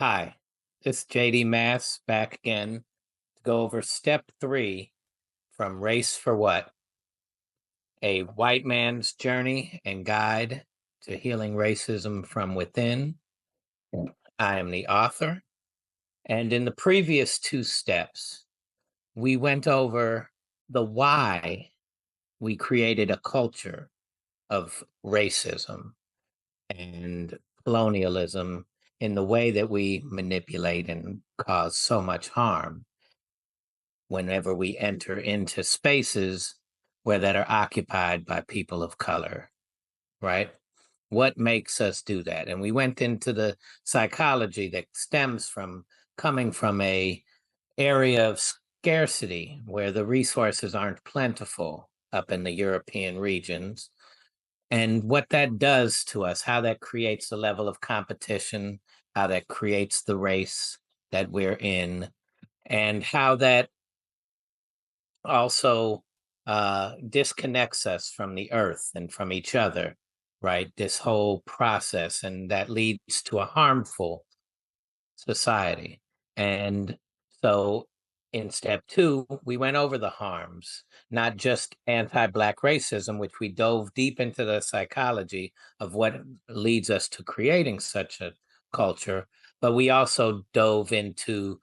Hi, this is JD Mass back again to go over step three from Race for What? A white man's journey and guide to healing racism from within. I am the author. And in the previous two steps, we went over the why we created a culture of racism and colonialism in the way that we manipulate and cause so much harm whenever we enter into spaces where that are occupied by people of color, right? What makes us do that? And we went into the psychology that stems from coming from a area of scarcity where the resources aren't plentiful up in the European regions, and what that does to us, how that creates a level of competition, how that creates the race that we're in, and how that also disconnects us from the earth and from each other, right? This whole process, and that leads to a harmful society. And so in step two, we went over the harms, not just anti Black racism, which we dove deep into the psychology of what leads us to creating such a culture, but we also dove into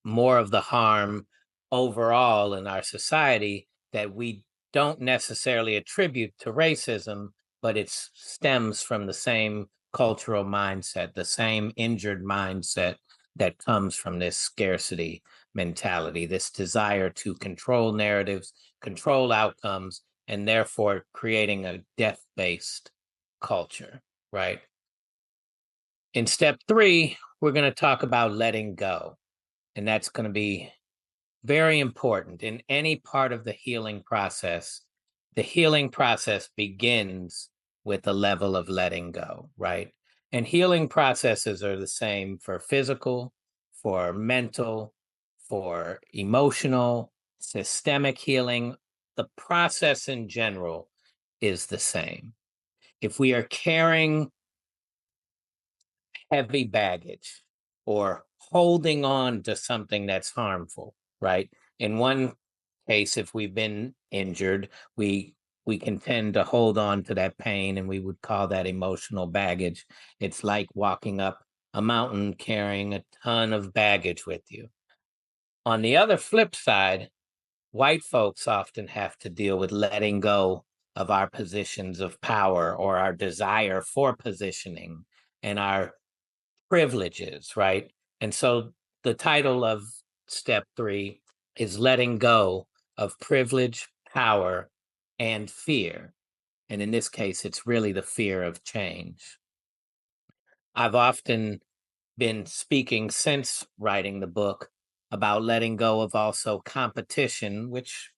more of the harm overall in our society that we don't necessarily attribute to racism, but it stems from the same cultural mindset, the same injured mindset that comes from this scarcity mentality, this desire to control narratives, control outcomes, and therefore creating a death based culture, right? In step three, we're going to talk about letting go. And that's going to be very important in any part of the healing process. The healing process begins with a level of letting go, right? And healing processes are the same for physical, for mental, for emotional, systemic healing. The process in general is the same. If we are carrying heavy baggage or holding on to something that's harmful, right? In one case, if we've been injured, we can tend to hold on to that pain, and we would call that emotional baggage. It's like walking up a mountain carrying a ton of baggage with you. On the other flip side, white folks often have to deal with letting go of our positions of power or our desire for positioning and our privileges, right? And so the title of step three is letting go of privilege, power, and fear. And in this case, it's really the fear of change. I've often been speaking since writing the book about letting go of also competition, which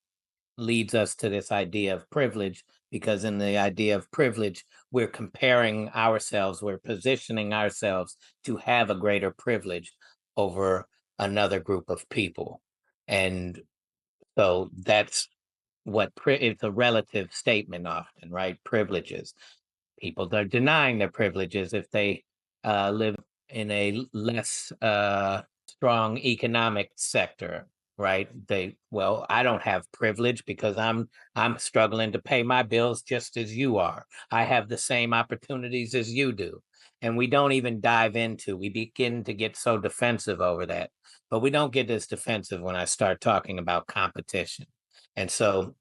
leads us to this idea of privilege, because in the idea of privilege, we're comparing ourselves, we're positioning ourselves to have a greater privilege over another group of people. And so that's what it's a relative statement often, right? Privileges. People are denying their privileges if they live in a less strong economic sector, right? Well, I don't have privilege because I'm struggling to pay my bills just as you are. I have the same opportunities as you do. And we don't even dive into, we begin to get so defensive over that. But we don't get as defensive when I start talking about competition. And so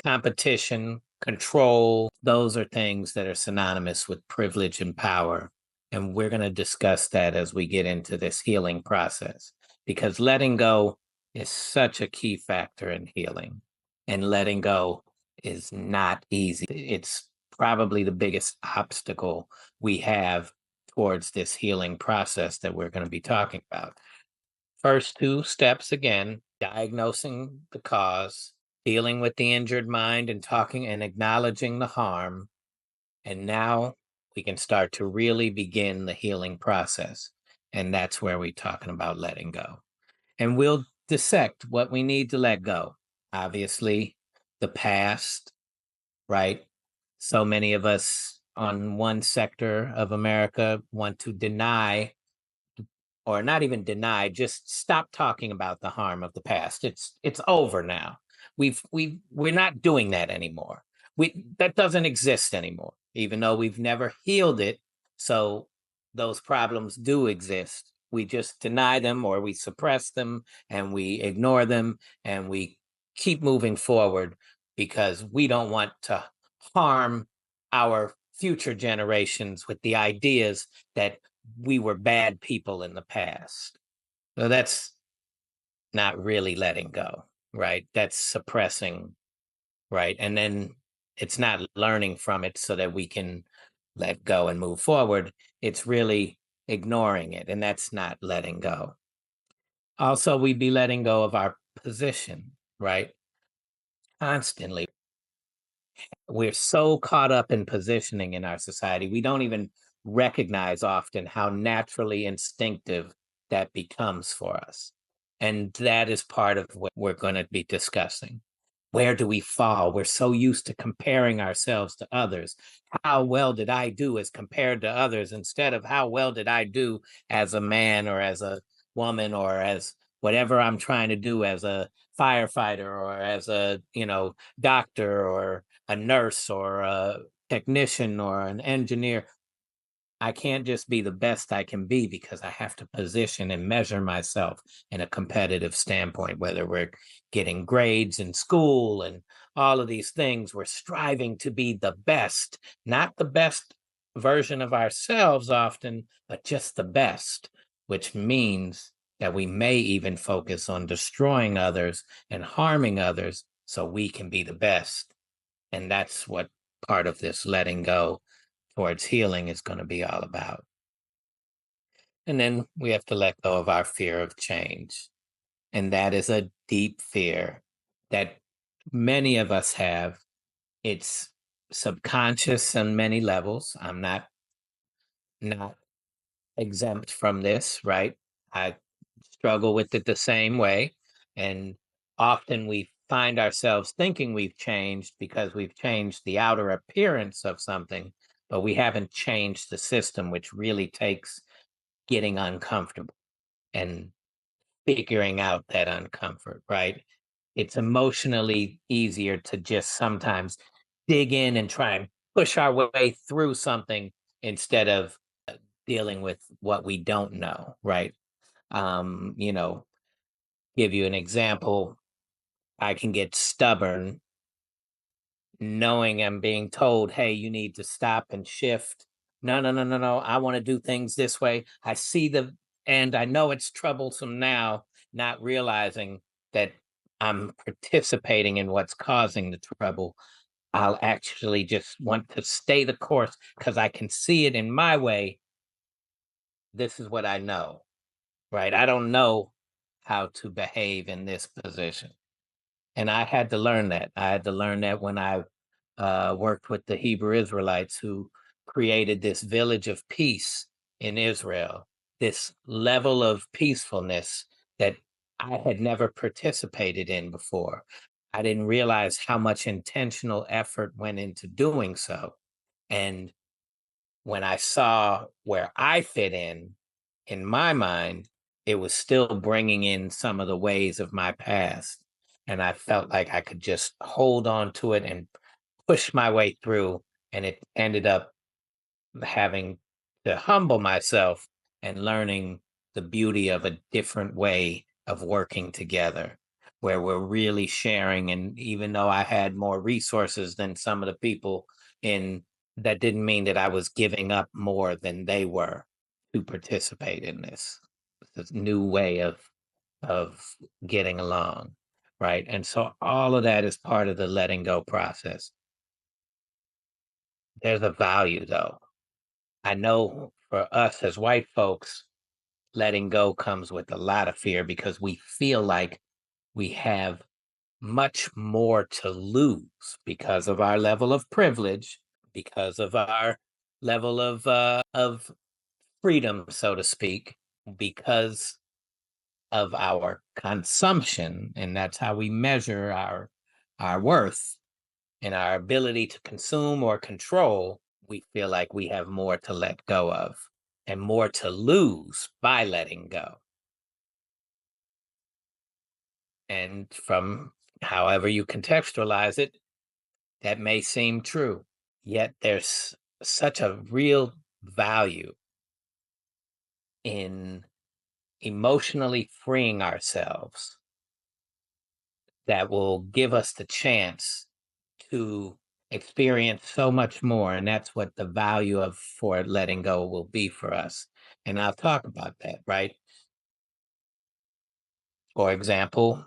competition, control, those are things that are synonymous with privilege and power. And we're going to discuss that as we get into this healing process, because letting go is such a key factor in healing. And letting go is not easy. It's probably the biggest obstacle we have towards this healing process that we're going to be talking about. First two steps again, diagnosing the cause, dealing with the injured mind, and talking and acknowledging the harm. And now we can start to really begin the healing process. And that's where we're talking about letting go. And we'll dissect what we need to let go. Obviously, the past, right? So many of us on one sector of America want to deny or not even deny, just stop talking about the harm of the past. It's over now. We're not doing that anymore. That doesn't exist anymore, even though we've never healed it. So those problems do exist. We just deny them, or we suppress them, and we ignore them, and we keep moving forward because we don't want to harm our future generations with the ideas that we were bad people in the past. So that's not really letting go, right? That's suppressing, right? And then it's not learning from it so that we can let go and move forward. It's really ignoring it, and that's not letting go. Also, we'd be letting go of our position, right? Constantly. We're so caught up in positioning in our society, we don't even recognize often how naturally instinctive that becomes for us. And that is part of what we're going to be discussing. Where do we fall? We're so used to comparing ourselves to others. How well did I do as compared to others, instead of how well did I do as a man or as a woman or as whatever I'm trying to do as a firefighter or as a, doctor or a nurse or a technician or an engineer. I can't just be the best I can be because I have to position and measure myself in a competitive standpoint, whether we're getting grades in school and all of these things. We're striving to be the best, not the best version of ourselves often, but just the best, which means that we may even focus on destroying others and harming others so we can be the best. And that's what part of this letting go towards healing is going to be all about. And then we have to let go of our fear of change. And that is a deep fear that many of us have. It's subconscious on many levels. I'm not exempt from this, right? I struggle with it the same way. And often we find ourselves thinking we've changed because we've changed the outer appearance of something, but we haven't changed the system, which really takes getting uncomfortable and figuring out that uncomfort, right? It's emotionally easier to just sometimes dig in and try and push our way through something instead of dealing with what we don't know, right? Um, you know, give you an example. I can get stubborn knowing I'm being told, hey, you need to stop and shift. No, no, no, no, no. I want to do things this way. I see the and I know it's troublesome now, not realizing that I'm participating in what's causing the trouble. I'll actually just want to stay the course because I can see it in my way. This is what I know, right? I don't know how to behave in this position. And I had to learn that. I had to learn that when I worked with the Hebrew Israelites who created this village of peace in Israel, this level of peacefulness that I had never participated in before. I didn't realize how much intentional effort went into doing so. And when I saw where I fit in my mind, it was still bringing in some of the ways of my past. And I felt like I could just hold on to it and push my way through. And it ended up having to humble myself and learning the beauty of a different way of working together, where we're really sharing. And even though I had more resources than some of the people in that, didn't mean that I was giving up more than they were to participate in this new way of getting along, right? And so all of that is part of the letting go process. There's a value, though. I know for us as white folks, letting go comes with a lot of fear because we feel like we have much more to lose because of our level of privilege, because of our level of freedom, so to speak, because of our consumption, and that's how we measure our worth and our ability to consume or control. We feel like we have more to let go of. and more to lose by letting go. And from however you contextualize it, that may seem true. Yet there's such a real value in emotionally freeing ourselves that will give us the chance to experience so much more. And that's what the value of for letting go will be for us. And I'll talk about that, right? For example,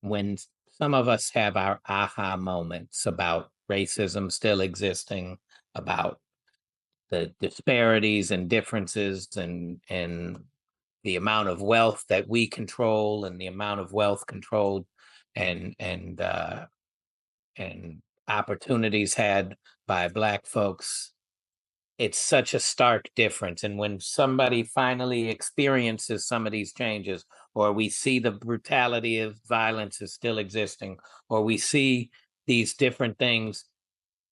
when some of us have our aha moments about racism still existing, about the disparities and differences and the amount of wealth that we control and the amount of wealth controlled and and opportunities had by Black folks. It's such a stark difference. And when somebody finally experiences some of these changes, or we see the brutality of violence is still existing, or we see these different things,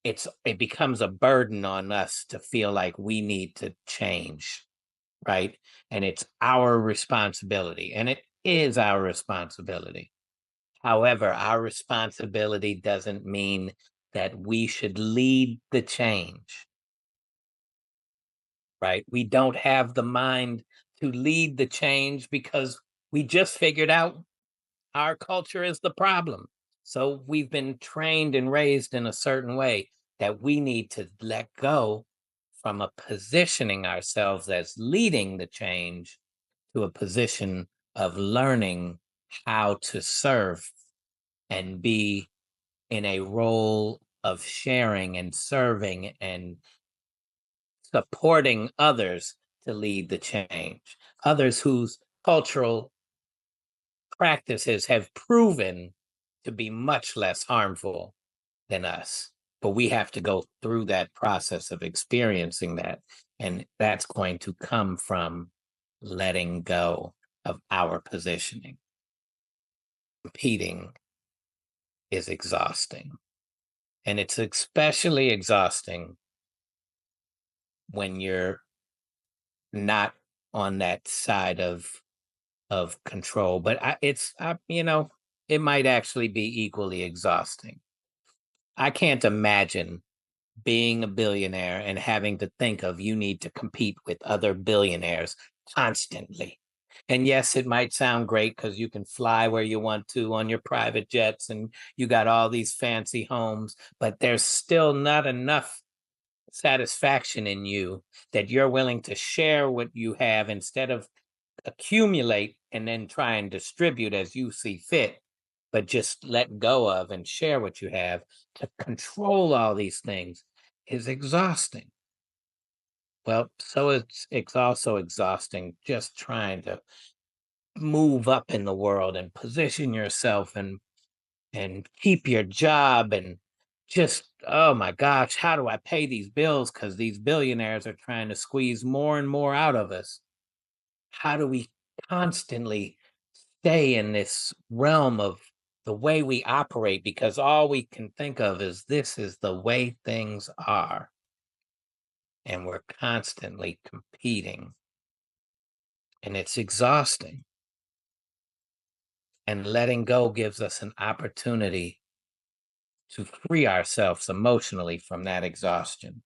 it becomes a burden on us to feel like we need to change, right? And it's our responsibility, and it is our responsibility. However, our responsibility doesn't mean that we should lead the change, right? We don't have the mind to lead the change because we just figured out our culture is the problem. So we've been trained and raised in a certain way that we need to let go from a positioning ourselves as leading the change to a position of learning how to serve and be in a role of sharing and serving and supporting others to lead the change, others whose cultural practices have proven to be much less harmful than us. But we have to go through that process of experiencing that. And that's going to come from letting go of our positioning. Competing is exhausting. And it's especially exhausting when you're not on that side of control. But it might actually be equally exhausting. I can't imagine being a billionaire and having to think of you need to compete with other billionaires constantly. And yes, it might sound great because you can fly where you want to on your private jets and you got all these fancy homes, but there's still not enough satisfaction in you that you're willing to share what you have instead of accumulate and then try and distribute as you see fit, but just let go of and share what you have. To control all these things is exhausting. Well, so it's also exhausting just trying to move up in the world and position yourself and keep your job and just, oh my gosh, how do I pay these bills? Because these billionaires are trying to squeeze more and more out of us. How do we constantly stay in this realm of the way we operate? Because all we can think of is this is the way things are. And we're constantly competing. And it's exhausting. And letting go gives us an opportunity to free ourselves emotionally from that exhaustion,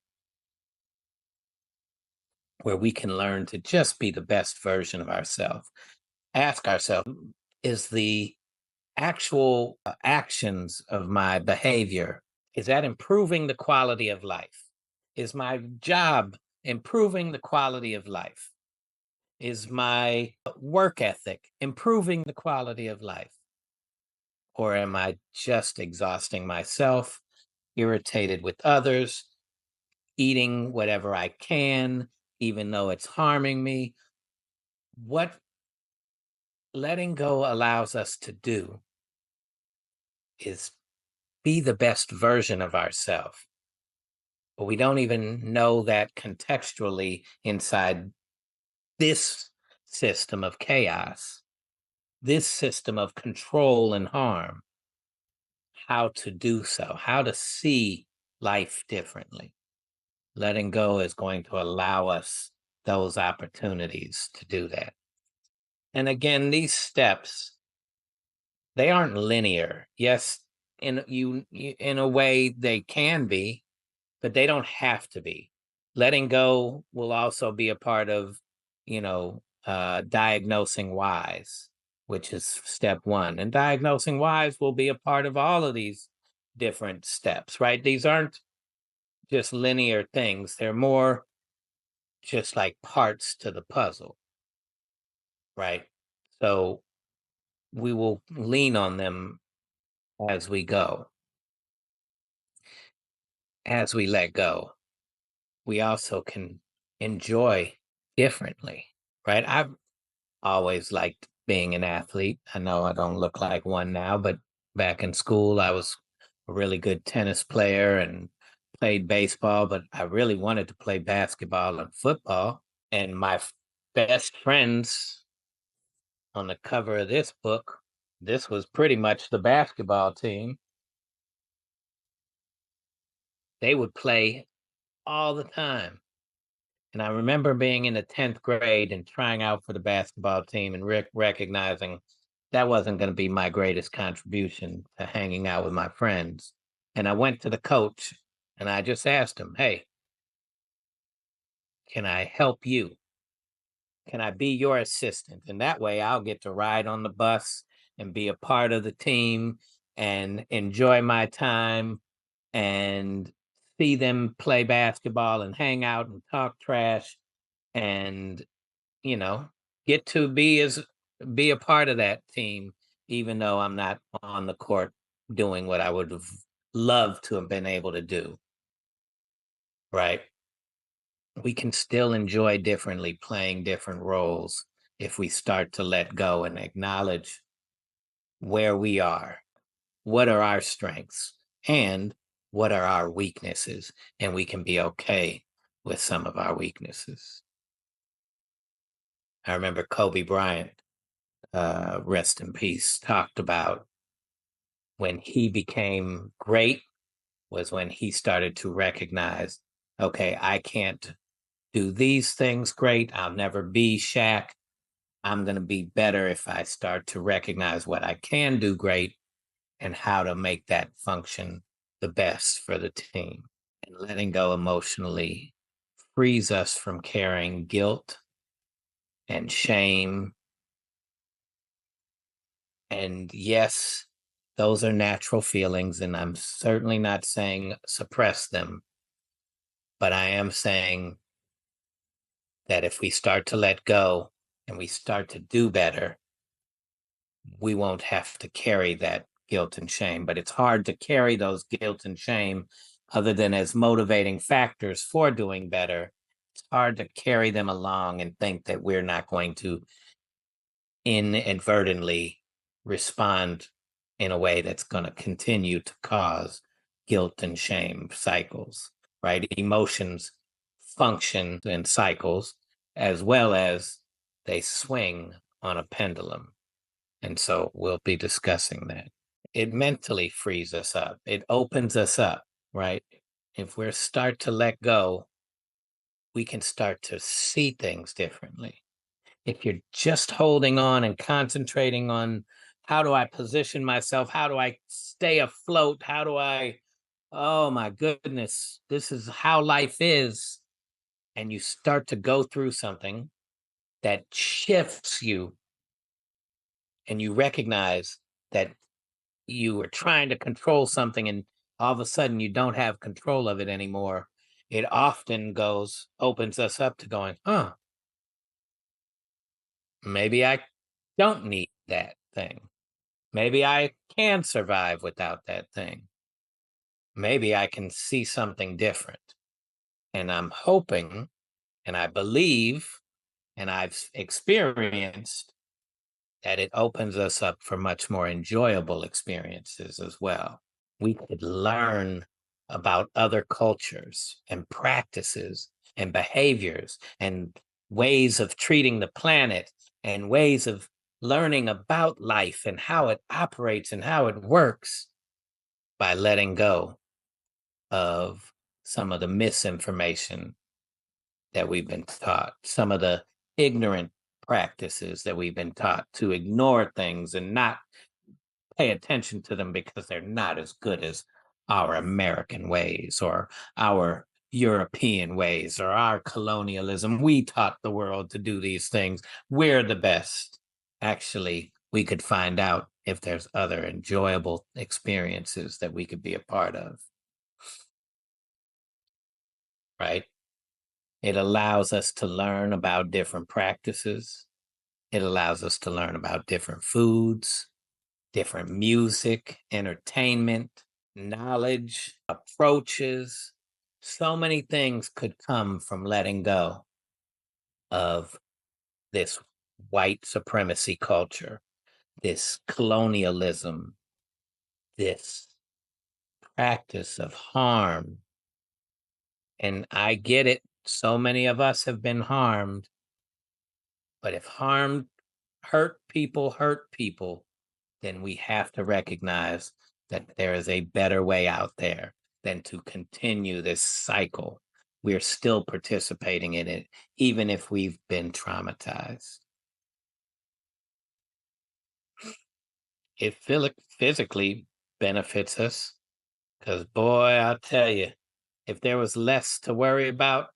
where we can learn to just be the best version of ourselves. Ask ourselves, is the actual actions of my behavior, is that improving the quality of life? Is my job improving the quality of life? Is my work ethic improving the quality of life? Or am I just exhausting myself, irritated with others, eating whatever I can, even though it's harming me? What letting go allows us to do is be the best version of ourselves. But we don't even know that contextually inside this system of chaos, this system of control and harm, how to do so, how to see life differently. letting go is going to allow us those opportunities to do that. And again, these steps, they aren't linear. Yes, in a way they can be, but they don't have to be. Letting go will also be a part of, diagnosing whys, which is step one. And diagnosing whys will be a part of all of these different steps, right? These aren't just linear things, they're more just like parts to the puzzle, right? So we will lean on them as we go. As we let go, we also can enjoy differently, right? I've always liked being an athlete. I know I don't look like one now, but back in school, I was a really good tennis player and played baseball, but I really wanted to play basketball and football. And my best friends on the cover of this book, this was pretty much the basketball team. They would play all the time. And I remember being in the 10th grade and trying out for the basketball team and recognizing that wasn't going to be my greatest contribution to hanging out with my friends. And I went to the coach and I just asked him, hey, can I help you? Can I be your assistant? And that way I'll get to ride on the bus and be a part of the team and enjoy my time and see them play basketball and hang out and talk trash and you know, get to be a part of that team, even though I'm not on the court doing what I would have loved to have been able to do. Right. We can still enjoy differently playing different roles if we start to let go and acknowledge where we are, what are our strengths, and what are our weaknesses. And we can be okay with some of our weaknesses. I remember Kobe Bryant, rest in peace, talked about when he became great was when he started to recognize, okay, I can't do these things great. I'll never be Shaq. I'm going to be better if I start to recognize what I can do great and how to make that function the best for the team. And letting go emotionally frees us from carrying guilt and shame. And yes, those are natural feelings, and I'm certainly not saying suppress them, but I am saying that if we start to let go and we start to do better, we won't have to carry that guilt and shame. But it's hard to carry those guilt and shame other than as motivating factors for doing better. It's hard to carry them along and think that we're not going to inadvertently respond in a way that's going to continue to cause guilt and shame cycles, right? Emotions function in cycles as well as they swing on a pendulum. And so we'll be discussing that. It mentally frees us up, it opens us up, right? If we start to let go, we can start to see things differently. If you're just holding on and concentrating on how do I position myself? How do I stay afloat? How do I, oh my goodness, this is how life is. And you start to go through something that shifts you and you recognize that you were trying to control something and all of a sudden you don't have control of it anymore. It often opens us up to going, huh, maybe I don't need that thing. Maybe I can survive without that thing. Maybe I can see something different. And I'm hoping and I believe and I've experienced that it opens us up for much more enjoyable experiences as well. We could learn about other cultures and practices and behaviors and ways of treating the planet and ways of learning about life and how it operates and how it works by letting go of some of the misinformation that we've been taught, some of the ignorant practices that we've been taught to ignore things and not pay attention to them because they're not as good as our American ways or our European ways or our colonialism. We taught the world to do these things. We're the best. Actually, we could find out if there's other enjoyable experiences that we could be a part of, right? It allows us to learn about different practices. It allows us to learn about different foods, different music, entertainment, knowledge, approaches. So many things could come from letting go of this white supremacy culture, this colonialism, this practice of harm. And I get it. So many of us have been harmed. But if hurt people, then we have to recognize that there is a better way out there than to continue this cycle. We're still participating in it, even if we've been traumatized. It physically benefits us because, boy, I'll tell you, if there was less to worry about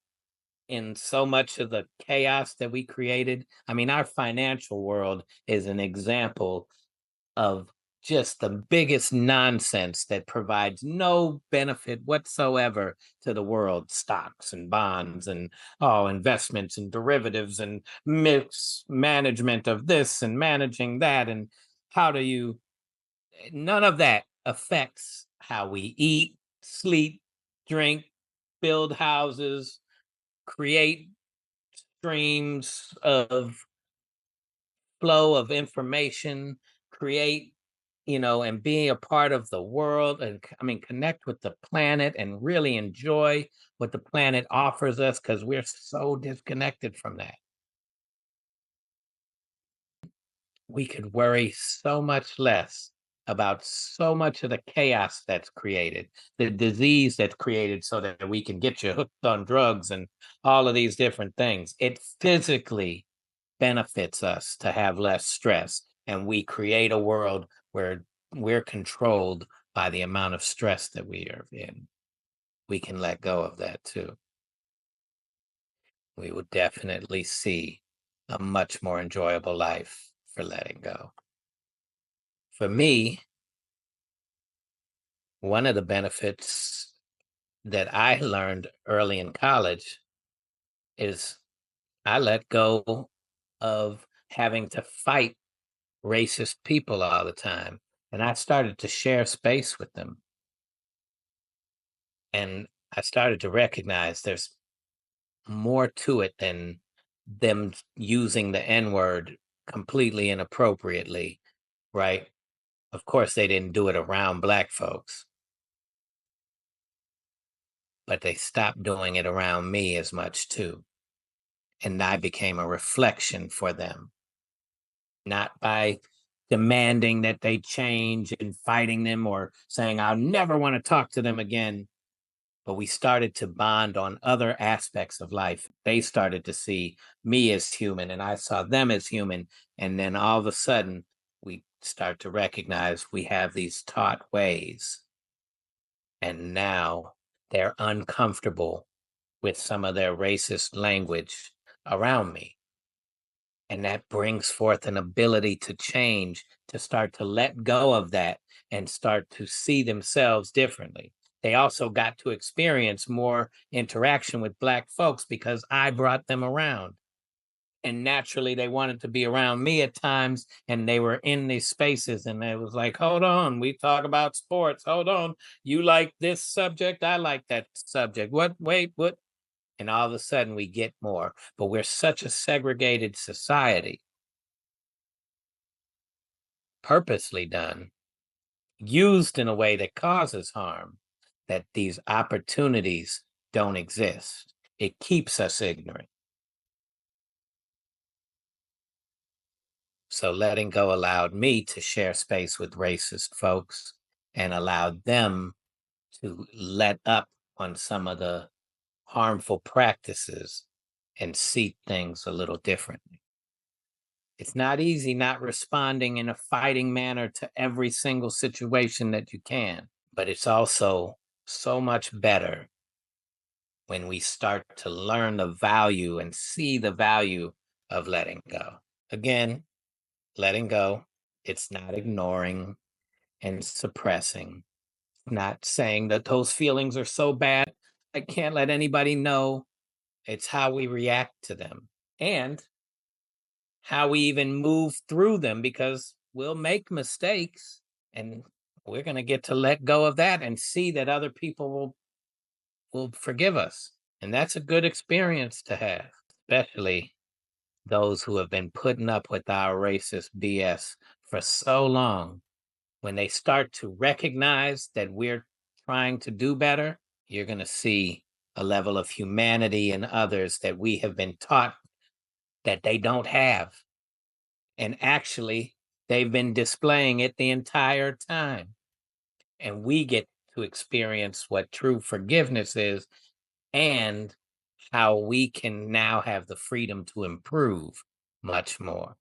in so much of the chaos that we created, I mean, our financial world is an example of just the biggest nonsense that provides no benefit whatsoever to the world. Stocks and bonds and investments and derivatives and management of this and managing that. And how do you, none of that affects how we eat, sleep, drink, build houses, create streams of flow of information, create, and being a part of the world. And I mean, connect with the planet and really enjoy what the planet offers us because we're so disconnected from that. We could worry so much less about so much of the chaos that's created, the disease that's created so that we can get you hooked on drugs and all of these different things. It physically benefits us to have less stress, and we create a world where we're controlled by the amount of stress that we are in. We can let go of that too. We will definitely see a much more enjoyable life for letting go. For me, one of the benefits that I learned early in college is I let go of having to fight racist people all the time. And I started to share space with them. And I started to recognize there's more to it than them using the N word completely inappropriately, right? Of course, they didn't do it around Black folks, but they stopped doing it around me as much too. And I became a reflection for them, not by demanding that they change and fighting them or saying, I'll never want to talk to them again. But we started to bond on other aspects of life. They started to see me as human and I saw them as human. And then all of a sudden, we start to recognize we have these taught ways. And now they're uncomfortable with some of their racist language around me. And that brings forth an ability to change, to start to let go of that and start to see themselves differently. They also got to experience more interaction with Black folks because I brought them around. And naturally, they wanted to be around me at times, and they were in these spaces. And it was like, hold on, we talk about sports. Hold on, you like this subject? I like that subject. What? Wait, what? And all of a sudden, we get more. But we're such a segregated society, purposely done, used in a way that causes harm, that these opportunities don't exist. It keeps us ignorant. So letting go allowed me to share space with racist folks and allowed them to let up on some of the harmful practices and see things a little differently. It's not easy not responding in a fighting manner to every single situation that you can, but it's also so much better when we start to learn the value and see the value of letting go. Again, letting go, it's not ignoring and suppressing, not saying that those feelings are so bad, I can't let anybody know. It's how we react to them and how we even move through them, because we'll make mistakes and we're going to get to let go of that and see that other people will forgive us. And that's a good experience to have, especially those who have been putting up with our racist BS for so long. When they start to recognize that we're trying to do better, you're going to see a level of humanity in others that we have been taught that they don't have. And actually, they've been displaying it the entire time. And we get to experience what true forgiveness is and how we can now have the freedom to improve much more.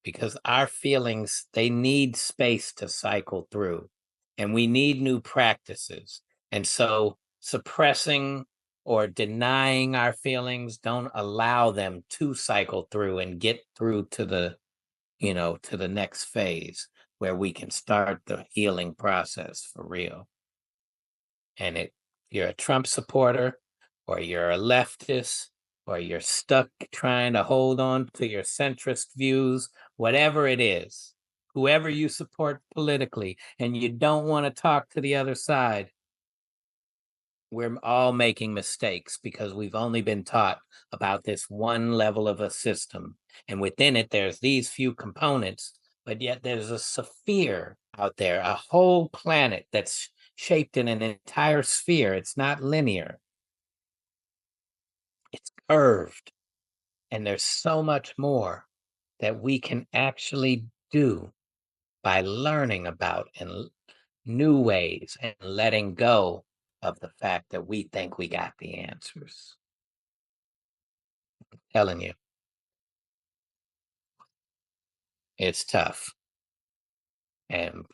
Because our feelings, they need space to cycle through, and we need new practices. And so suppressing or denying our feelings don't allow them to cycle through and get through to the, to the next phase where we can start the healing process for real. And you're a Trump supporter, or you're a leftist, or you're stuck trying to hold on to your centrist views, whatever it is, whoever you support politically, and you don't want to talk to the other side, we're all making mistakes because we've only been taught about this one level of a system. And within it, there's these few components, but yet there's a sphere out there, a whole planet that's shaped in an entire sphere. It's not linear, it's curved. And there's so much more that we can actually do by learning about and new ways and letting go of the fact that we think we got the answers. I'm telling you, it's tough. And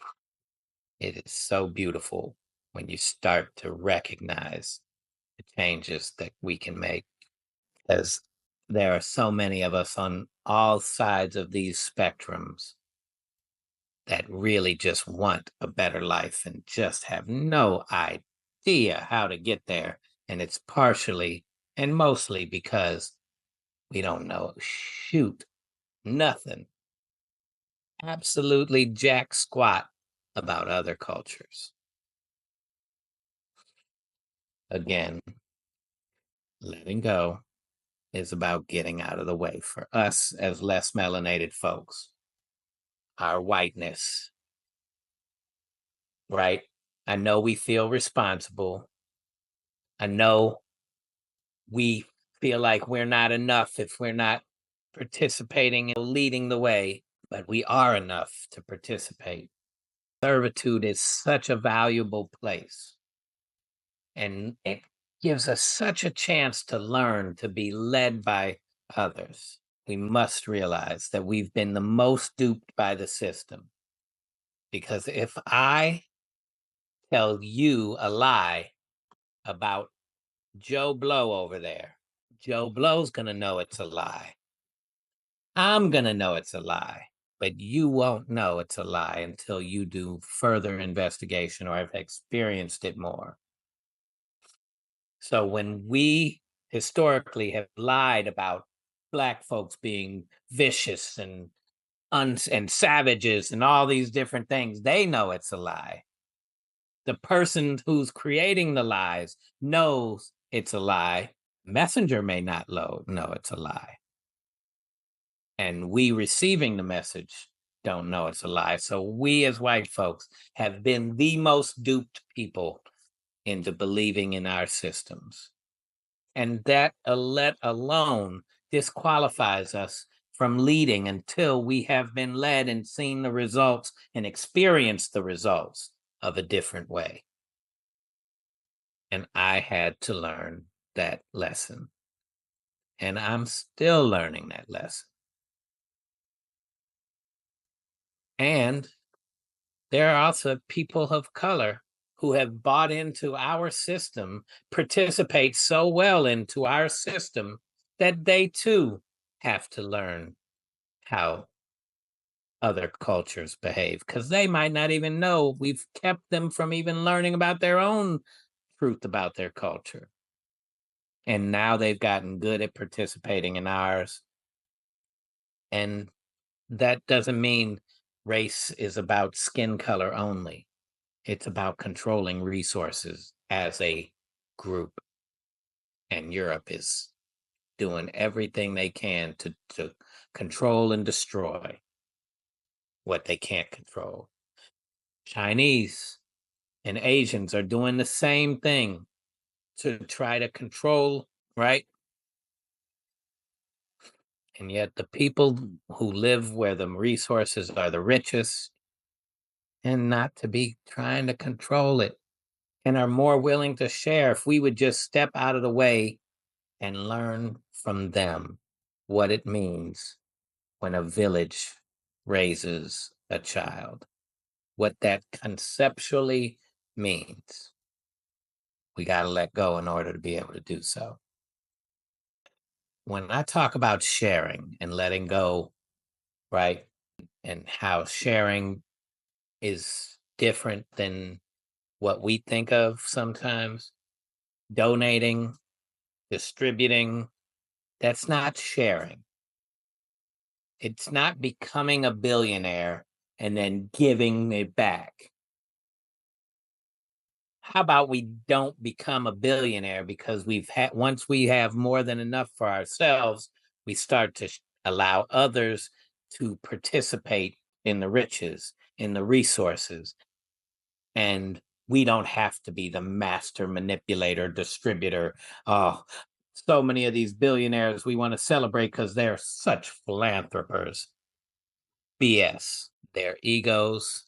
it is so beautiful when you start to recognize the changes that we can make. As there are so many of us on all sides of these spectrums that really just want a better life and just have no idea how to get there. And it's partially and mostly because we don't know nothing, absolutely jack squat about other cultures. Again, letting go is about getting out of the way for us as less melanated folks. Our whiteness, right? I know we feel responsible. I know we feel like we're not enough if we're not participating and leading the way, but we are enough to participate. Servitude is such a valuable place, and it gives us such a chance to learn to be led by others. We must realize that we've been the most duped by the system. Because if I tell you a lie about Joe Blow over there, Joe Blow's going to know it's a lie. I'm going to know it's a lie, but you won't know it's a lie until you do further investigation or have experienced it more. So when we historically have lied about Black folks being vicious and savages and all these different things, they know it's a lie. The person who's creating the lies knows it's a lie. Messenger may not know it's a lie. And we receiving the message don't know it's a lie. So we as white folks have been the most duped people into believing in our systems. And that let alone disqualifies us from leading until we have been led and seen the results and experienced the results of a different way. And I had to learn that lesson. And I'm still learning that lesson. And there are also people of color who have bought into our system, participate so well into our system that they too have to learn how other cultures behave because they might not even know we've kept them from even learning about their own truth about their culture. And now they've gotten good at participating in ours. And that doesn't mean race is about skin color only. It's about controlling resources as a group. And Europe is doing everything they can to control and destroy what they can't control. Chinese and Asians are doing the same thing to try to control, right? And yet the people who live where the resources are the richest and not to be trying to control it and are more willing to share if we would just step out of the way and learn from them what it means when a village raises a child, what that conceptually means. We got to let go in order to be able to do so. When I talk about sharing and letting go, right, and how sharing is different than what we think of sometimes, donating, distributing, that's not sharing. It's not becoming a billionaire and then giving it back. How about we don't become a billionaire because we've had once we have more than enough for ourselves, we start to allow others to participate in the riches, in the resources, and we don't have to be the master manipulator, distributor. Oh, so many of these billionaires we want to celebrate because they're such philanthropers. BS. Their egos,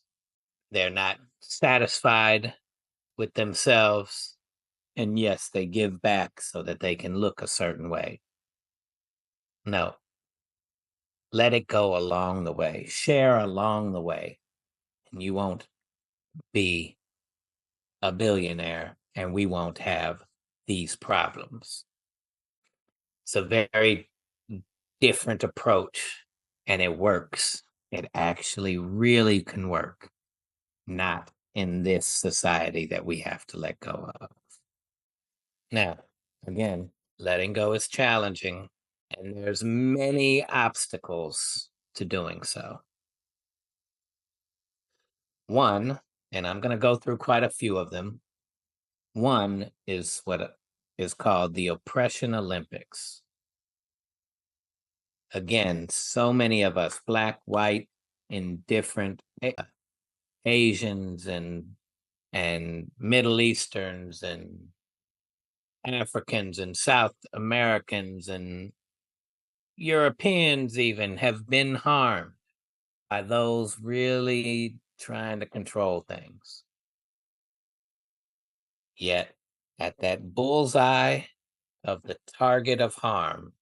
they're not satisfied with themselves. And yes, they give back so that they can look a certain way. No, let it go along the way, share along the way, and you won't be a billionaire and we won't have these problems. It's a very different approach and it works. It actually really can work, not in this society that we have to let go of. Now, again, letting go is challenging and there's many obstacles to doing so. One, and I'm going to go through quite a few of them. One is what is called the Oppression Olympics. Again, so many of us, black, white, indifferent, Asians and Middle Easterns and Africans and South Americans and Europeans even have been harmed by those really trying to control things. Yet, at that bullseye of the target of harm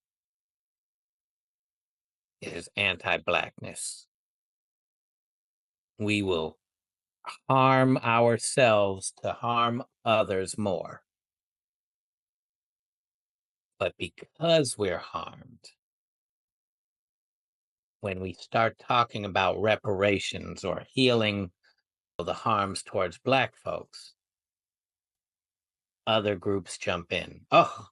is anti Blackness. We will harm ourselves to harm others more. But because we're harmed, when we start talking about reparations or healing the harms towards Black folks, other groups jump in. Oh,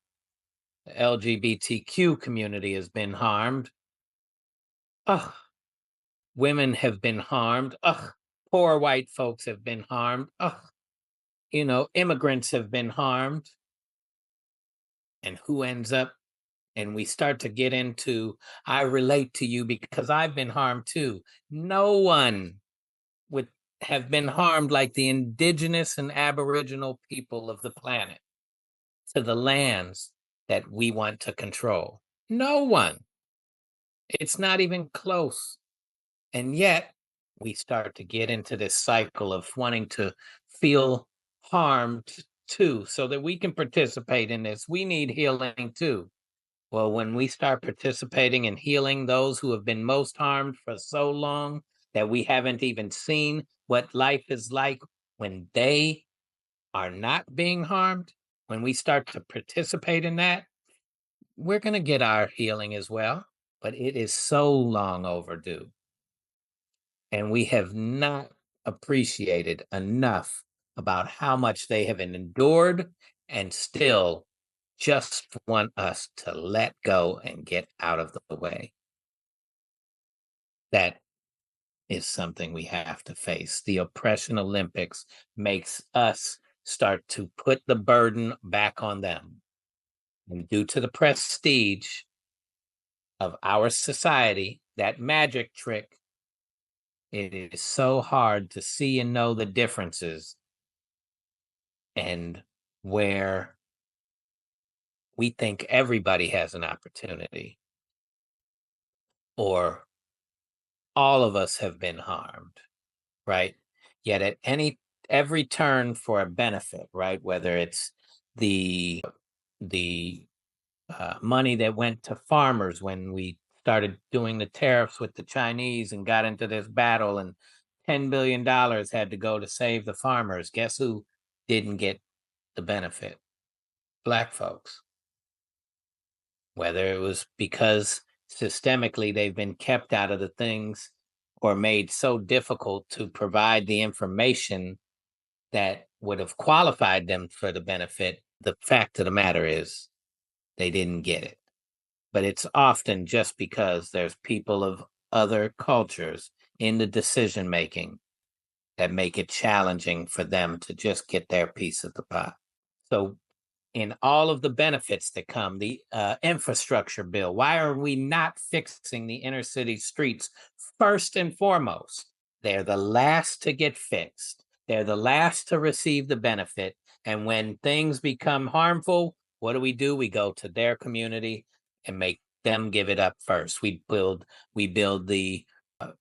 the LGBTQ community has been harmed. Oh, women have been harmed. Oh, poor white folks have been harmed. Oh, immigrants have been harmed. And who ends up? And we start to get into, I relate to you because I've been harmed too. No one would have been harmed like the indigenous and aboriginal people of the planet to the lands that we want to control. No one. It's not even close. And yet we start to get into this cycle of wanting to feel harmed too, so that we can participate in this. We need healing too. Well, when we start participating in healing those who have been most harmed for so long that we haven't even seen what life is like when they are not being harmed, when we start to participate in that, we're going to get our healing as well. But it is so long overdue. And we have not appreciated enough about how much they have endured and still just want us to let go and get out of the way. That is something we have to face. The oppression Olympics makes us start to put the burden back on them. And due to the prestige of our society, that magic trick, it is so hard to see and know the differences and where we think everybody has an opportunity or all of us have been harmed, right? Yet at every turn for a benefit, right? Whether it's the money that went to farmers when we started doing the tariffs with the Chinese and got into this battle, and $10 billion had to go to save the farmers. Guess who didn't get the benefit? Black folks. Whether it was because systemically they've been kept out of the things or made so difficult to provide the information that would have qualified them for the benefit, the fact of the matter is they didn't get it. But it's often just because there's people of other cultures in the decision making that make it challenging for them to just get their piece of the pie. So in all of the benefits that come, the infrastructure bill, why are we not fixing the inner city streets first and foremost? They're the last to get fixed. They're the last to receive the benefit. And when things become harmful, what do? We go to their community and make them give it up first. We build the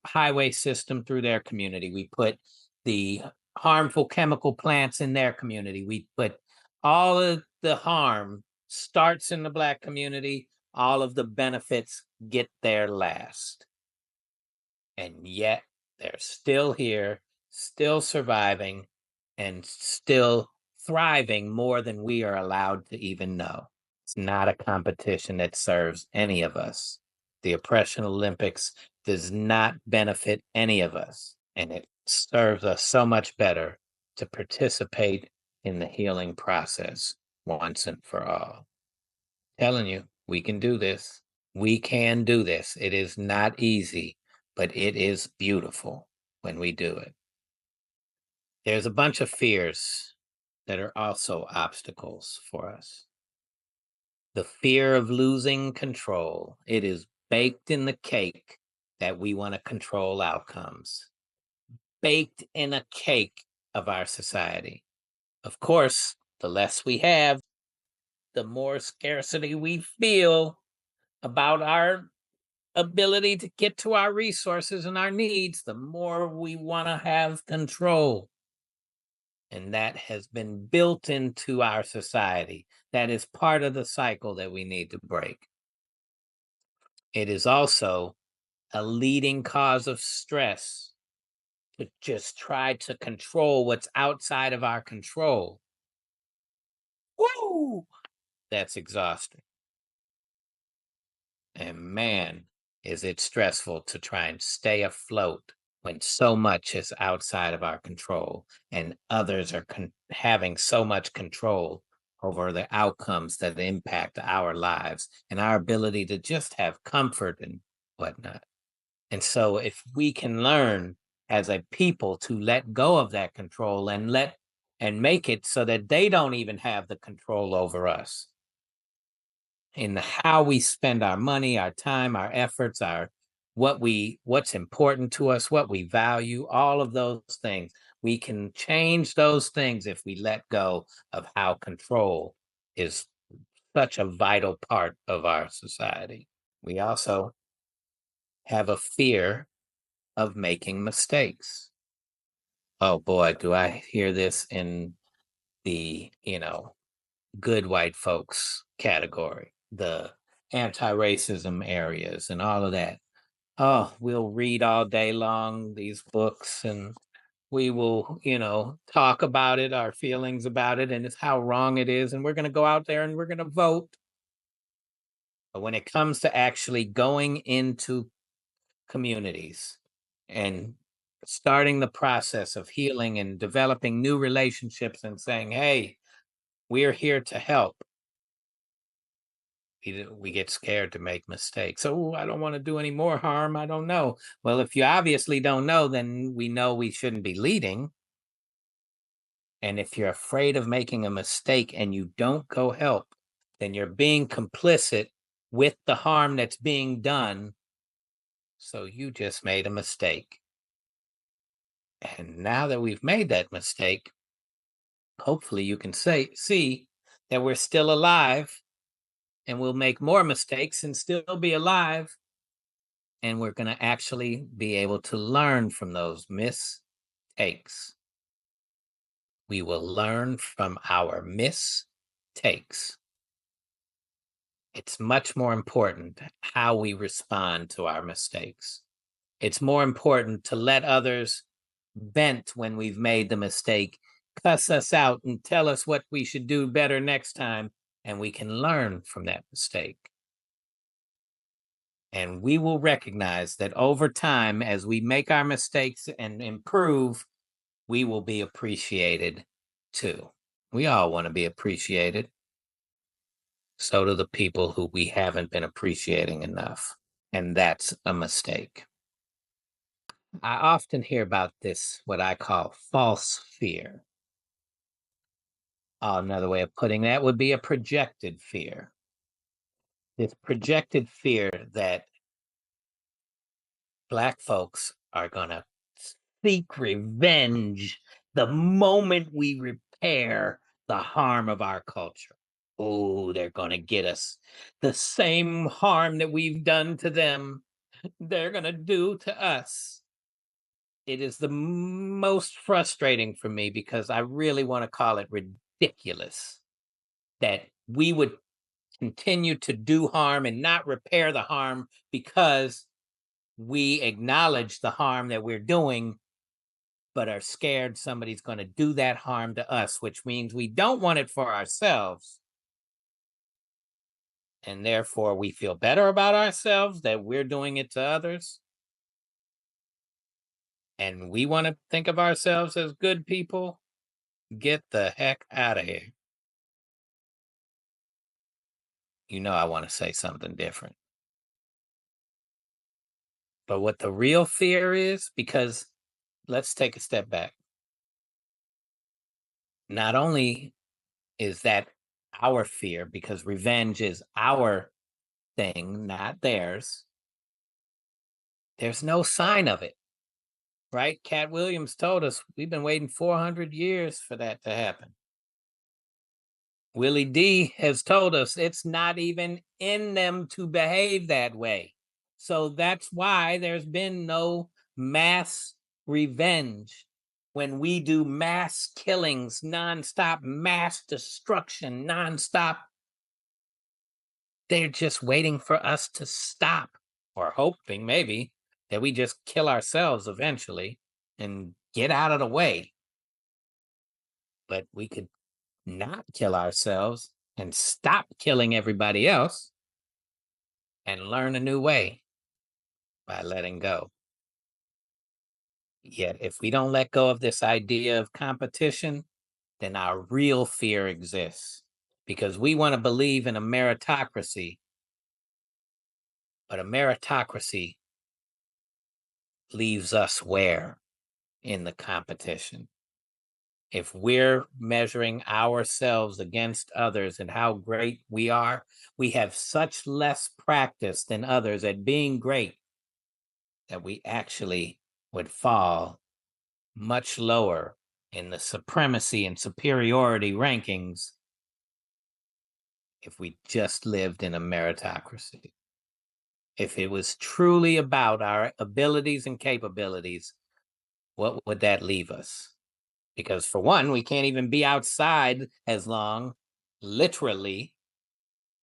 highway system through their community. We put the harmful chemical plants in their community. We put all of the harm starts in the Black community. All of the benefits get there last. And yet they're still here, still surviving, and still thriving more than we are allowed to even know. It's not a competition that serves any of us. The Oppression Olympics does not benefit any of us, and it serves us so much better to participate in the healing process once and for all. Telling you, we can do this. We can do this. It is not easy, but it is beautiful when we do it. There's a bunch of fears that are also obstacles for us. The fear of losing control. It is baked in the cake that we want to control outcomes, baked in a cake of our society. Of course, the less we have, the more scarcity we feel about our ability to get to our resources and our needs, the more we want to have control. And that has been built into our society. That is part of the cycle that we need to break. It is also a leading cause of stress to just try to control what's outside of our control. Woo! That's exhausting. And man, is it stressful to try and stay afloat when so much is outside of our control and others are having so much control over the outcomes that impact our lives and our ability to just have comfort and whatnot. And so, if we can learn as a people to let go of that control and make it so that they don't even have the control over us in how we spend our money, our time, our efforts, our what's important to us, what we value, all of those things. We can change those things if we let go of how control is such a vital part of our society. We also have a fear of making mistakes. Oh boy, do I hear this in the, good white folks category, the anti-racism areas and all of that. Oh, we'll read all day long these books and we will, talk about it, our feelings about it, and it's how wrong it is. And we're going to go out there and we're going to vote. But when it comes to actually going into communities and starting the process of healing and developing new relationships and saying, hey, we're here to help. We get scared to make mistakes. Oh, I don't want to do any more harm. I don't know. Well, if you obviously don't know, then we know we shouldn't be leading. And if you're afraid of making a mistake and you don't go help, then you're being complicit with the harm that's being done. So you just made a mistake. And now that we've made that mistake, hopefully you can see that we're still alive and we'll make more mistakes and still be alive. And we're going to actually be able to learn from those mistakes. We will learn from our mistakes. It's much more important how we respond to our mistakes. It's more important to let others vent when we've made the mistake, cuss us out and tell us what we should do better next time, and we can learn from that mistake. And we will recognize that over time, as we make our mistakes and improve, we will be appreciated too. We all want to be appreciated. So do the people who we haven't been appreciating enough. And that's a mistake. I often hear about this, what I call false fear. Another way of putting that would be a projected fear. This projected fear that Black folks are going to seek revenge the moment we repair the harm of our culture. Oh, they're going to get us. The same harm that we've done to them, they're going to do to us. It is the most frustrating for me because I really want to call it ridiculous that we would continue to do harm and not repair the harm because we acknowledge the harm that we're doing, but are scared somebody's going to do that harm to us, which means we don't want it for ourselves. And therefore, we feel better about ourselves that we're doing it to others. And we want to think of ourselves as good people. Get the heck out of here. I want to say something different. But what the real fear is, because let's take a step back. Not only is that our fear, because revenge is our thing, not theirs, there's no sign of it, right? Cat Williams told us we've been waiting 400 years for that to happen. Willie D has told us it's not even in them to behave that way. So that's why there's been no mass revenge. When we do mass killings, nonstop mass destruction, nonstop, they're just waiting for us to stop, or hoping maybe that we just kill ourselves eventually and get out of the way. But we could not kill ourselves and stop killing everybody else and learn a new way by letting go. Yet, if we don't let go of this idea of competition, then our real fear exists because we want to believe in a meritocracy. But a meritocracy leaves us where in the competition? If we're measuring ourselves against others and how great we are, we have such less practice than others at being great that we actually would fall much lower in the supremacy and superiority rankings if we just lived in a meritocracy. If it was truly about our abilities and capabilities, what would that leave us? Because for one, we can't even be outside as long, literally.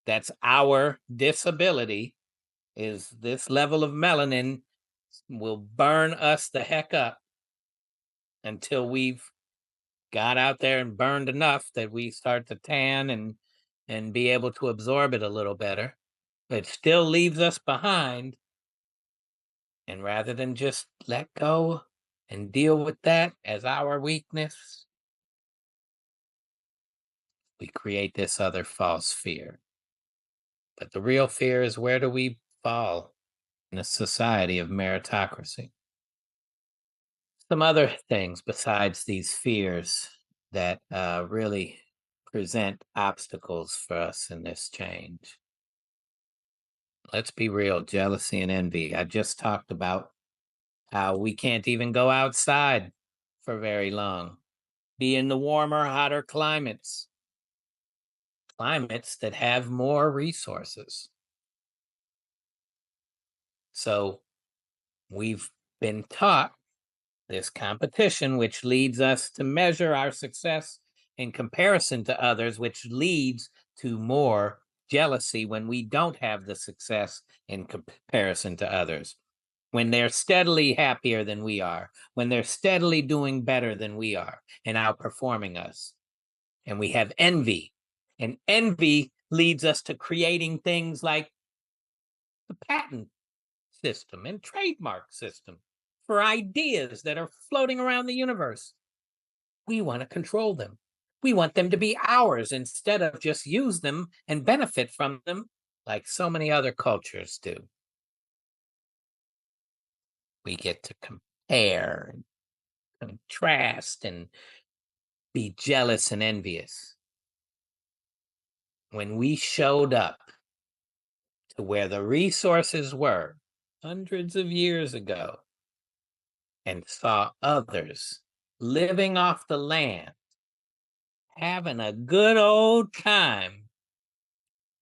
That's our disability, is this level of melanin will burn us the heck up until we've got out there and burned enough that we start to tan and be able to absorb it a little better. But it still leaves us behind. And rather than just let go and deal with that as our weakness, we create this other false fear. But the real fear is, where do we fall in a society of meritocracy? Some other things besides these fears that really present obstacles for us in this change. Let's be real, jealousy and envy. I just talked about how we can't even go outside for very long, be in the warmer, hotter climates that have more resources. So we've been taught this competition, which leads us to measure our success in comparison to others, which leads to more jealousy when we don't have the success in comparison to others. When they're steadily happier than we are, when they're steadily doing better than we are and outperforming us. And we have envy, and envy leads us to creating things like the patent system and trademark system for ideas that are floating around the universe. We want to control them. We want them to be ours instead of just use them and benefit from them like so many other cultures do. We get to compare and contrast and be jealous and envious. When we showed up to where the resources were hundreds of years ago and saw others living off the land, having a good old time,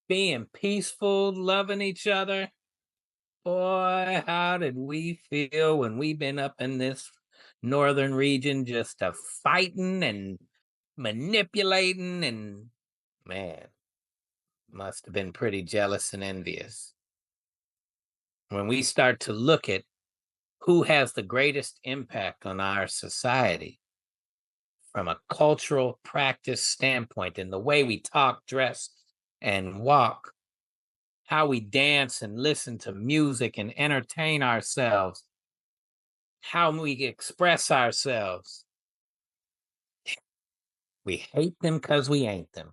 being peaceful, loving each other. Boy, how did we feel when we've been up in this northern region just a fighting and manipulating, and man, must have been pretty jealous and envious. When we start to look at who has the greatest impact on our society from a cultural practice standpoint, in the way we talk, dress, and walk, how we dance and listen to music and entertain ourselves, how we express ourselves. We hate them because we ain't them.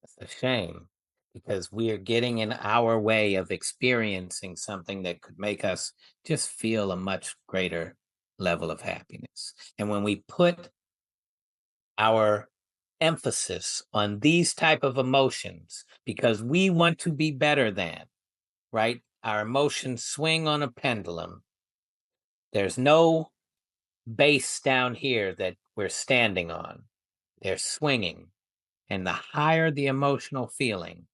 It's a shame, because we are getting in our way of experiencing something that could make us just feel a much greater level of happiness. And when we put our emphasis on these type of emotions because we want to be better than, right? Our emotions swing on a pendulum. There's no base down here that we're standing on. They're swinging. And the higher the emotional feeling,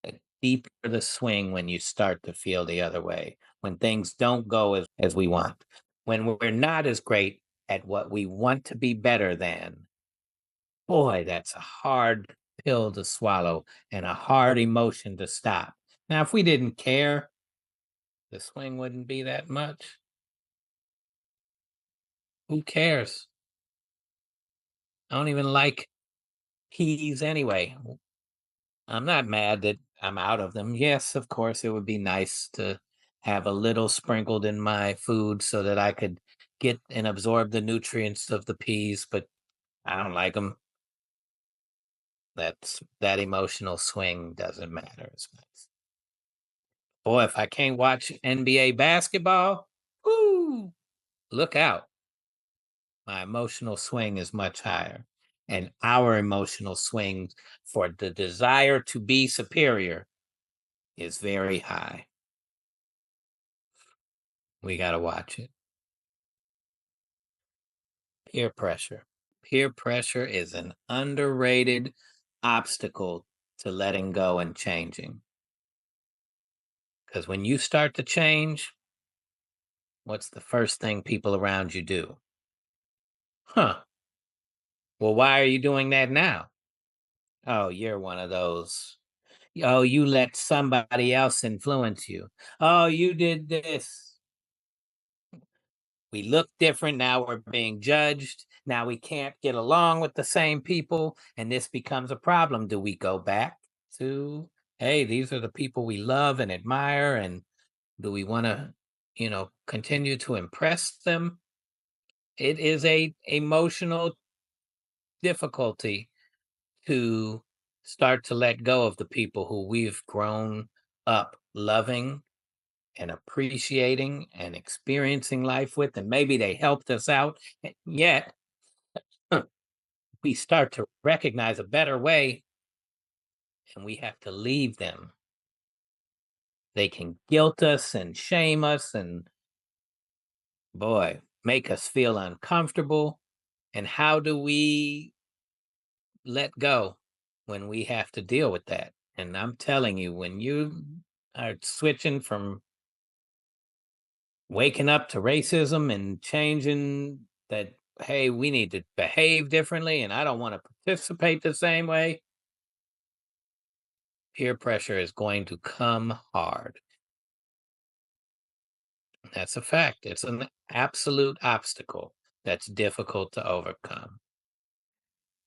the deeper the swing when you start to feel the other way, when things don't go as we want, when we're not as great at what we want to be better than. Boy, that's a hard pill to swallow and a hard emotion to stop. Now, if we didn't care, the swing wouldn't be that much. Who cares? I don't even like peas anyway. I'm not mad that I'm out of them. Yes, of course, it would be nice to have a little sprinkled in my food so that I could get and absorb the nutrients of the peas, but I don't like them. That emotional swing doesn't matter as much. Boy, if I can't watch NBA basketball, whoo, look out. My emotional swing is much higher. And our emotional swing for the desire to be superior is very high. We got to watch it. Peer pressure. Peer pressure is an underrated obstacle to letting go and changing. Because when you start to change, what's the first thing people around you do? Huh. Well, why are you doing that now? Oh, you're one of those. Oh, you let somebody else influence you. Oh, you did this. We look different. Now we're being judged. Now we can't get along with the same people. And this becomes a problem. Do we go back to, hey, these are the people we love and admire? And do we want to, continue to impress them? It is a emotional difficulty to start to let go of the people who we've grown up loving and appreciating and experiencing life with, and maybe they helped us out. And yet, we start to recognize a better way, and we have to leave them. They can guilt us and shame us, and boy, make us feel uncomfortable. And how do we let go when we have to deal with that? And I'm telling you, when you are switching from waking up to racism and changing that, hey, we need to behave differently and I don't want to participate the same way, peer pressure is going to come hard. That's a fact. It's an absolute obstacle that's difficult to overcome.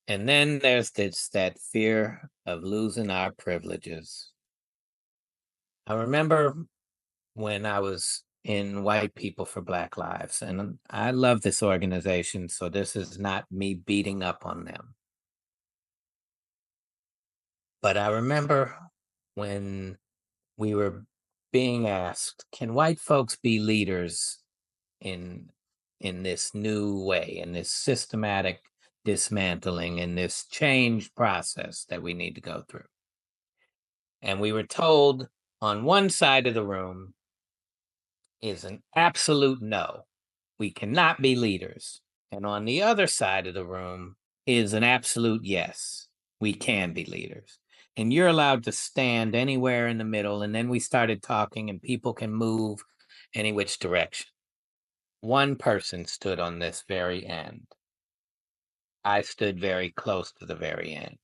And then there's that fear of losing our privileges. I remember when I was in White People for Black Lives, and I love this organization, so this is not me beating up on them. But I remember when we were being asked, can white folks be leaders in this new way, in this systematic dismantling, in this change process that we need to go through? And we were told on one side of the room is an absolute no. We cannot be leaders. And on the other side of the room is an absolute yes. We can be leaders. And you're allowed to stand anywhere in the middle. And then we started talking, and people can move any which direction. One person stood on this very end. I stood very close to the very end.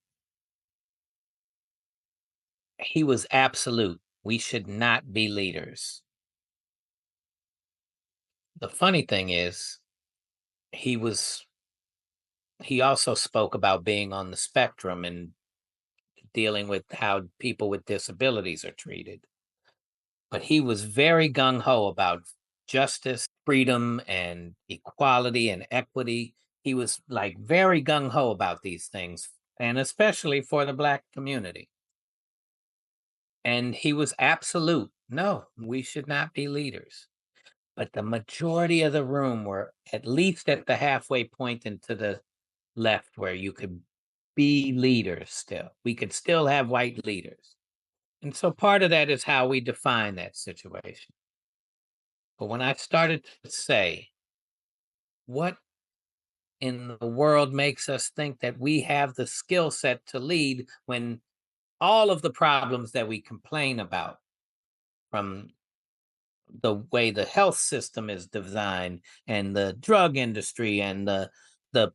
He was absolute. We should not be leaders. The funny thing is, he was he also spoke about being on the spectrum and dealing with how people with disabilities are treated. But he was very gung ho about justice, freedom, and equality and equity. He was like very gung ho about these things, and especially for the Black community. And he was absolute. No, we should not be leaders. But the majority of the room were at least at the halfway point and to the left where you could be leaders still. We could still have white leaders. And so part of that is how we define that situation. But when I started to say, what in the world makes us think that we have the skill set to lead when all of the problems that we complain about, from the way the health system is designed and the drug industry and the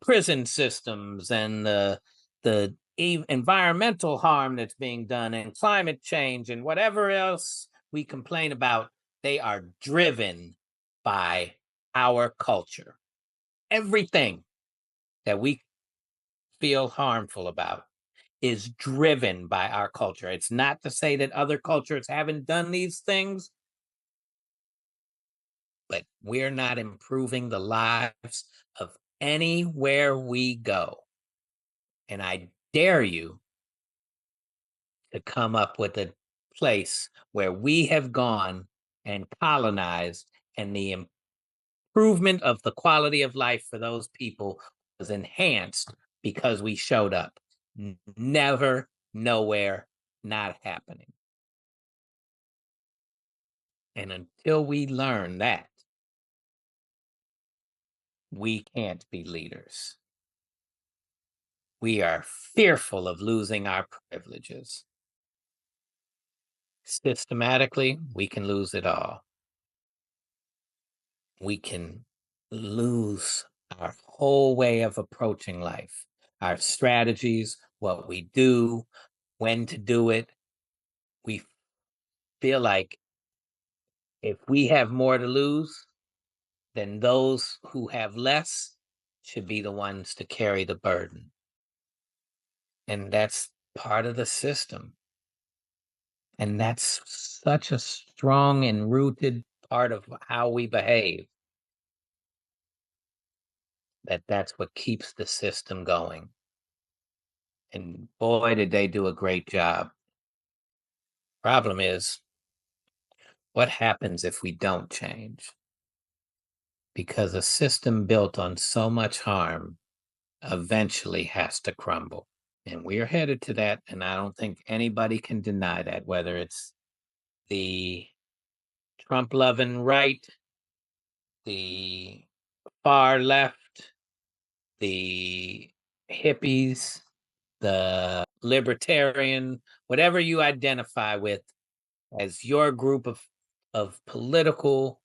prison systems and the environmental harm that's being done and climate change and whatever else we complain about, they are driven by our culture. Everything that we feel harmful about is driven by our culture. It's not to say that other cultures haven't done these things, but we're not improving the lives of anywhere we go. And I dare you to come up with a place where we have gone and colonized, and the improvement of the quality of life for those people was enhanced because we showed up. Never, nowhere, not happening. And until we learn that, we can't be leaders. We are fearful of losing our privileges. Systematically, we can lose it all. we can lose our whole way of approaching life, our strategies, what we do, when to do it. We feel like if we have more to lose, then those who have less should be the ones to carry the burden. And that's part of the system. And that's such a strong and rooted part of how we behave, that that's what keeps the system going. And boy, did they do a great job. Problem is, what happens if we don't change? Because a system built on so much harm eventually has to crumble. And we're headed to that. And I don't think anybody can deny that, whether it's the Trump loving right, the far left, the hippies, the libertarian, whatever you identify with as your group of political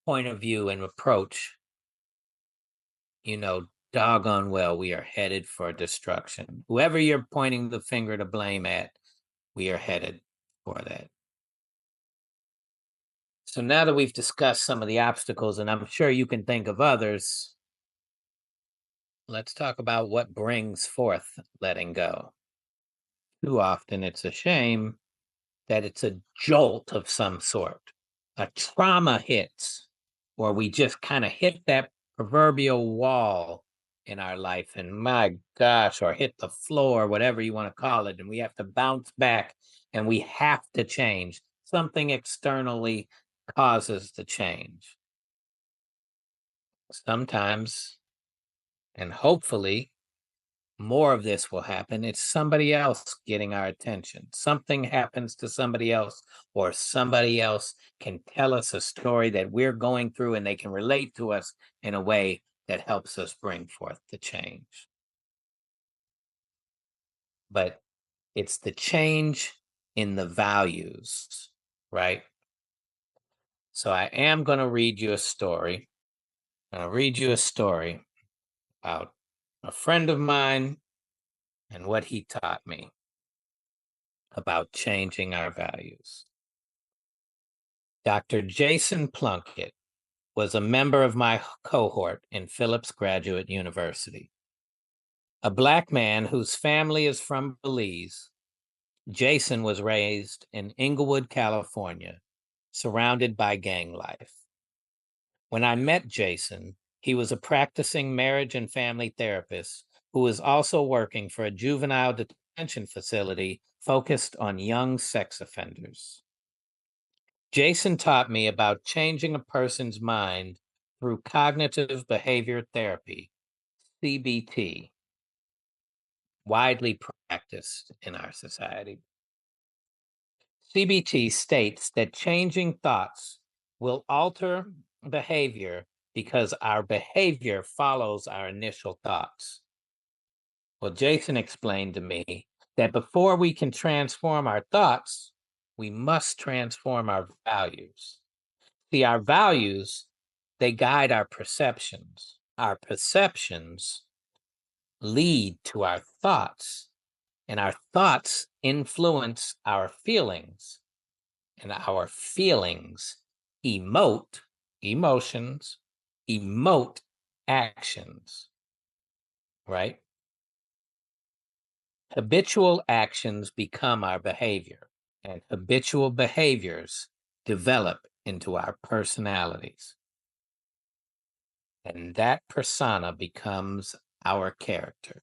point of view and approach, doggone well, we are headed for destruction. Whoever you're pointing the finger to blame at, we are headed for that. So now that we've discussed some of the obstacles, and I'm sure you can think of others, let's talk about what brings forth letting go. Too often it's a shame that it's a jolt of some sort. A trauma hits, or we just kind of hit that proverbial wall in our life, and my gosh, or hit the floor, whatever you want to call it, and we have to bounce back and we have to change. Something externally causes the change. Sometimes, and hopefully, more of this will happen. It's somebody else getting our attention. Something happens to somebody else, or somebody else can tell us a story that we're going through and they can relate to us in a way that helps us bring forth the change. But it's the change in the values, right? So I am going to read you a story. I'll read you a story about a friend of mine and what he taught me about changing our values. Dr. Jason Plunkett was a member of my cohort in Phillips Graduate University. A Black man whose family is from Belize, Jason was raised in Inglewood, California, surrounded by gang life. When I met Jason, he was a practicing marriage and family therapist who was also working for a juvenile detention facility focused on young sex offenders. Jason taught me about changing a person's mind through cognitive behavior therapy, CBT, widely practiced in our society. CBT states that changing thoughts will alter behavior because our behavior follows our initial thoughts. Well, Jason explained to me that before we can transform our thoughts, we must transform our values. See, our values, they guide our perceptions. Our perceptions lead to our thoughts, and our thoughts influence our feelings, and our feelings emotions, emote actions, right? Habitual actions become our behavior, and habitual behaviors develop into our personalities. And that persona becomes our character.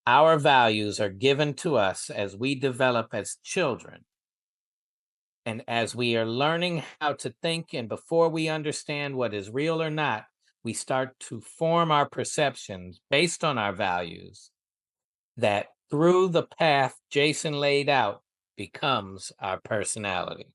Our values are given to us as we develop as children. And as we are learning how to think, and before we understand what is real or not, we start to form our perceptions based on our values that through the path Jason laid out becomes our personality.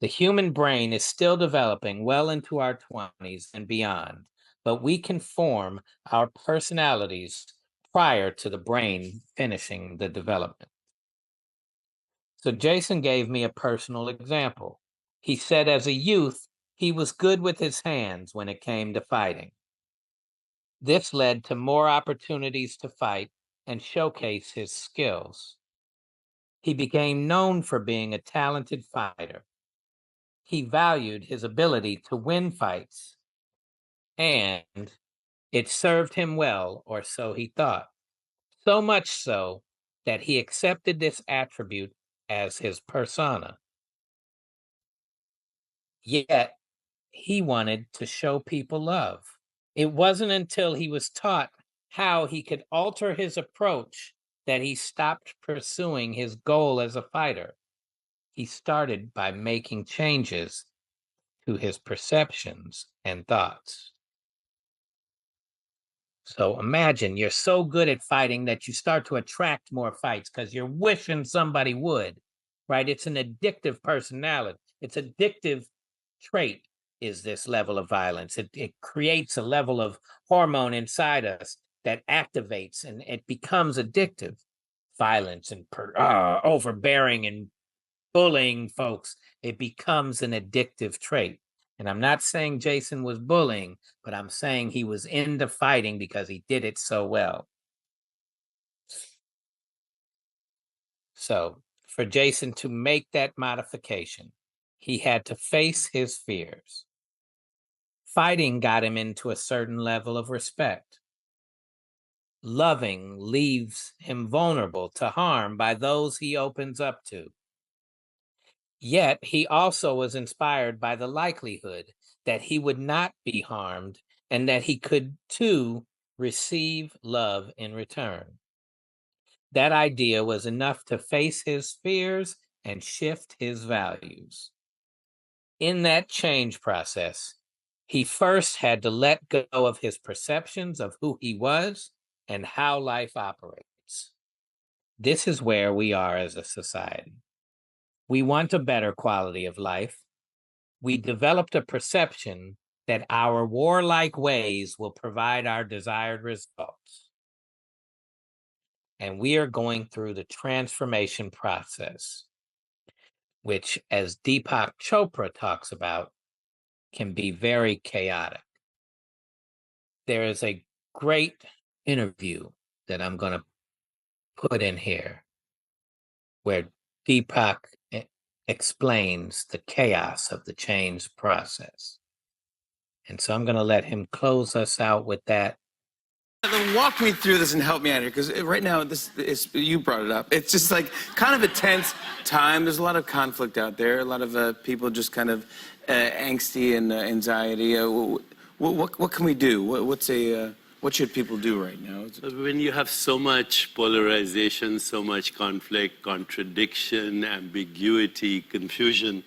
The human brain is still developing well into our 20s and beyond, but we can form our personalities prior to the brain finishing the development. So Jason gave me a personal example. He said as a youth, he was good with his hands when it came to fighting. This led to more opportunities to fight and showcase his skills. He became known for being a talented fighter. He valued his ability to win fights, and it served him well, or so he thought. So much so that he accepted this attribute as his persona. Yet he wanted to show people love. It wasn't until he was taught how he could alter his approach that he stopped pursuing his goal as a fighter. He started by making changes to his perceptions and thoughts. So imagine you're so good at fighting that you start to attract more fights because you're wishing somebody would, right? It's an addictive personality. It's addictive trait is this level of violence. It creates a level of hormone inside us that activates and it becomes addictive. Violence and overbearing and bullying folks, it becomes an addictive trait. And I'm not saying Jason was bullying, but I'm saying he was into fighting because he did it so well. So for Jason to make that modification, he had to face his fears. Fighting got him into a certain level of respect. Loving leaves him vulnerable to harm by those he opens up to. Yet he also was inspired by the likelihood that he would not be harmed and that he could too receive love in return. That idea was enough to face his fears and shift his values. In that change process, he first had to let go of his perceptions of who he was and how life operates. This is where we are as a society. We want a better quality of life. We developed a perception that our warlike ways will provide our desired results. And we are going through the transformation process, which, as Deepak Chopra talks about, can be very chaotic. There is a great interview that I'm going to put in here where Deepak explains the chaos of the change process. And so I'm going to let him close us out with that. Then walk me through this and help me out here, because right now, this is, you brought it up. It's just like kind of a tense time. There's a lot of conflict out there, a lot of people just kind of angsty and anxiety. What can we do? What should people do right now? When you have so much polarization, so much conflict, contradiction, ambiguity, confusion,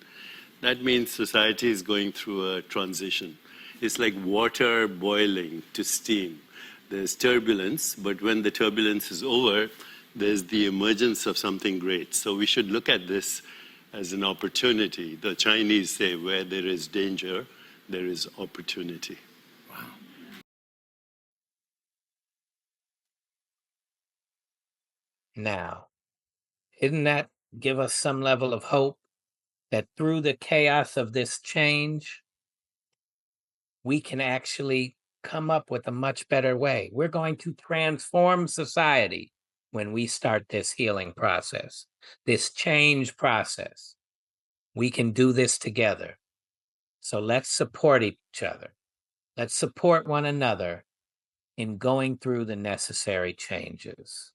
that means society is going through a transition. It's like water boiling to steam. There's turbulence, but when the turbulence is over, there's the emergence of something great. So we should look at this as an opportunity. The Chinese say, where there is danger, there is opportunity. Wow. Now, didn't that give us some level of hope that through the chaos of this change, we can actually come up with a much better way? We're going to transform society when we start this healing process, this change process. We can do this together. So let's support each other. Let's support one another in going through the necessary changes.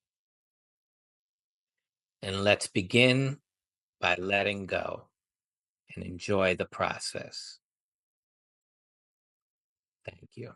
And let's begin by letting go and enjoy the process. Thank you.